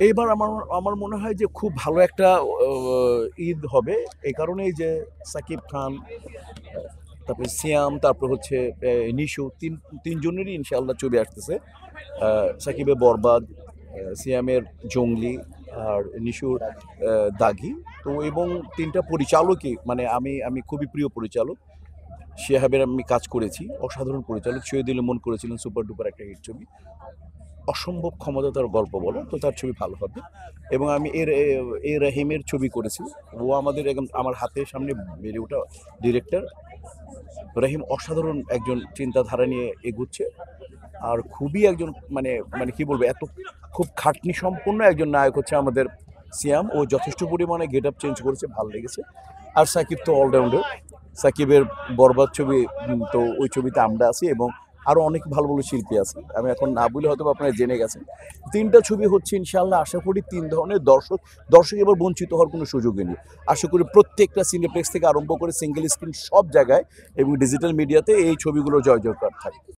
এইবার আমার আমার মনে হয় যে খুব ভালো একটা ঈদ হবে। এই কারণেই যে সাকিব খান, তারপরে সিয়াম, তারপর হচ্ছে নিশু, তিনজনেরই ইনশাআল্লাহ ছবি আসতেছে। সাকিবের বরবাদ, সিয়ামের জঙ্গলি, আর নিশুর দাগি। তো এবং তিনটা পরিচালকই মানে আমি আমি খুবই প্রিয় পরিচালক। শিহাবের আমি কাজ করেছি, অসাধারণ পরিচালক। শহীদুল মন করেছিলেন সুপার ডুপার একটা হিট ছবি। অসম্ভব ক্ষমতা তার গল্প বলো, তো তার ছবি ভালো হবে। এবং আমি রহিমের ছবি করেছি। ও আমাদের একদম আমার হাতের সামনে বেড়ে ওঠা ডিরেক্টর। রহিম অসাধারণ একজন চিন্তাধারা নিয়ে এগুচ্ছে। আর খুবই একজন মানে মানে কি বলবো, এত খুব খাটনি সম্পন্ন একজন নায়ক হচ্ছে আমাদের সিয়াম। ও যথেষ্ট পরিমাণে গেট আপ চেঞ্জ করেছে, ভালো লেগেছে। আর সাকিব তো অলরাউন্ডার। সাকিবের বরবাদ ছবি, তো ওই ছবিতে আমরা আছি এবং আরও অনেক ভালো ভালো শিল্পী আছে, আমি এখন না বলে হয়তো আপনারা জেনে গেছেন। তিনটা ছবি হচ্ছে ইনশাআল্লাহ। আশা করি তিন ধরনের দর্শক দর্শক এবার বঞ্চিত হওয়ার কোনো সুযোগই নেই। আশা করি প্রত্যেকটা সিনেপ্লেক্স থেকে আরম্ভ করে সিঙ্গেল স্ক্রিন সব জায়গায় এবং ডিজিটাল মিডিয়াতে এই ছবিগুলো জয় জয়কার থাকবে।